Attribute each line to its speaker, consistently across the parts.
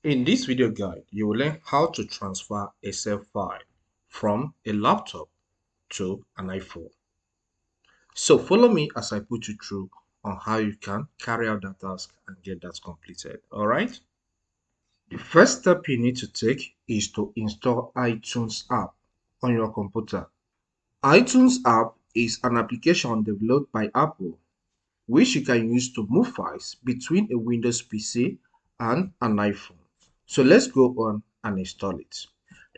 Speaker 1: In this video guide, you will learn how to transfer a Excel file from a laptop to an iPhone. So follow me as I put you through on how you can carry out that task and get that completed. All right. The first step you need to take is to install iTunes app on your computer. iTunes app is an application developed by Apple which you can use to move files between a Windows PC and an iPhone. So let's go on and install it.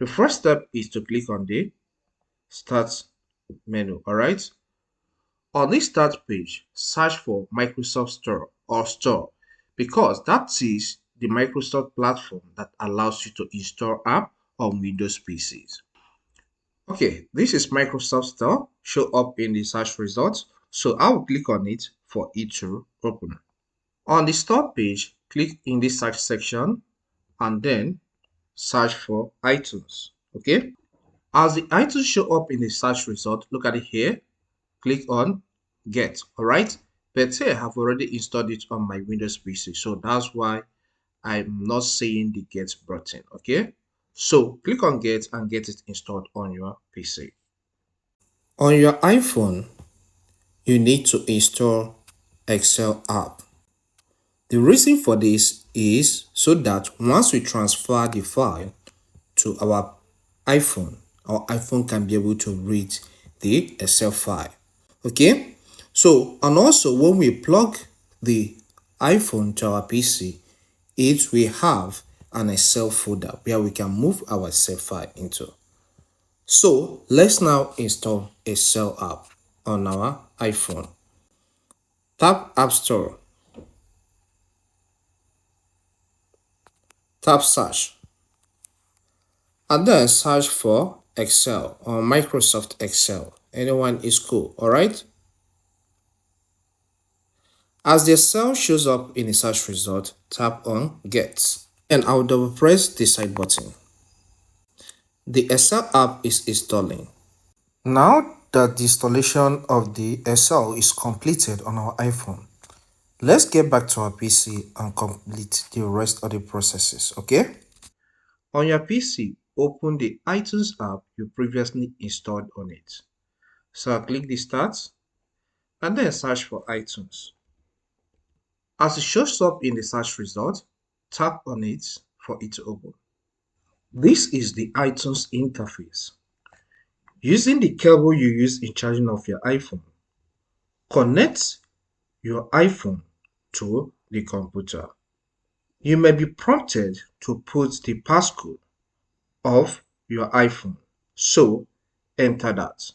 Speaker 1: The first step is to click on the Start menu. All right. On this Start page, search for Microsoft Store or Store because that is the Microsoft platform that allows you to install app on Windows PCs. Okay, this is Microsoft Store, show up in the search results. So I will click on it for it to open. On the Store page, click in the search section and then search for iTunes. Okay, as the iTunes show up in the search result, look at it here, click on Get. All right, but here I have already installed it on my Windows PC, so that's why I'm not seeing the Get button. Okay, so click on Get and get it installed on your PC. On your iPhone, you need to install Excel app. The reason for this is so that once we transfer the file to our iPhone, our iPhone can be able to read the Excel file. Okay, so and also when we plug the iPhone to our PC, it will have an Excel folder where we can move our Excel file into. So let's now install Excel app on our iPhone. Tap App Store, tap Search, and then search for Excel or Microsoft Excel. Anyone is cool, all right? As the cell shows up in the search result, tap on Get and I'll double press the side button. The Excel app is installing. Now that the installation of the Excel is completed on our iPhone, let's get back to our PC and complete the rest of the processes, okay? On your PC, open the iTunes app you previously installed on it. So click the Start and then search for iTunes. As it shows up in the search result, tap on it for it to open. This is the iTunes interface. Using the cable you use in charging of your iPhone, connect your iPhone to the computer. You may be prompted to put the passcode of your iPhone, so enter that.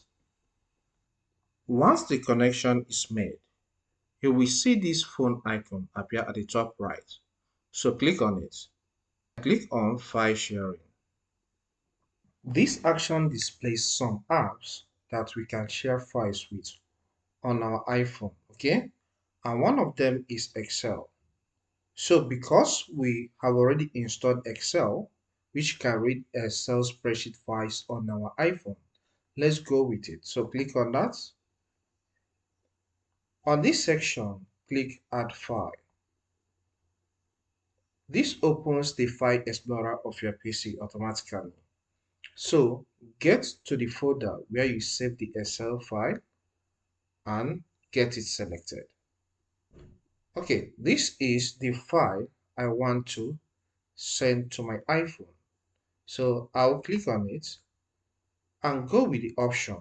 Speaker 1: Once the connection is made, you will see this phone icon appear at the top right. So click on it. Click on File Sharing. This action displays some apps that we can share files with on our iPhone, okay? And one of them is Excel. So because we have already installed Excel, which can read Excel spreadsheet files on our iPhone, let's go with it. So click on that. On this section, click Add File. This opens the File Explorer of your PC automatically. So get to the folder where you save the Excel file and get it selected. Okay, this is the file I want to send to my iPhone. So I'll click on it and go with the option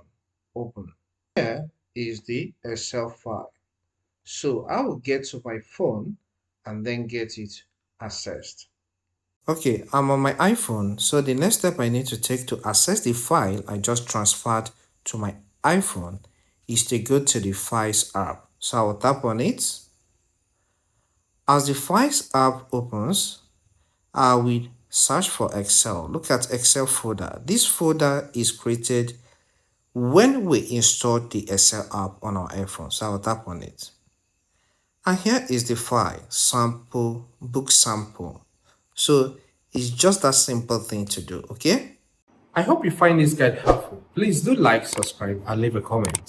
Speaker 1: Open. Here is the Excel file. So I will get to my phone and then get it accessed. Okay, I'm on my iPhone, so the next step I need to take to access the file I just transferred to my iPhone is to go to the Files app. So I will tap on it. As the Files app opens, I will search for Excel. Look at Excel folder. This folder is created when we installed the Excel app on our iPhone. So I will tap on it. And here is the file, sample, book sample. So it's just that simple thing to do, okay? I hope you find this guide helpful. Please do like, subscribe, and leave a comment.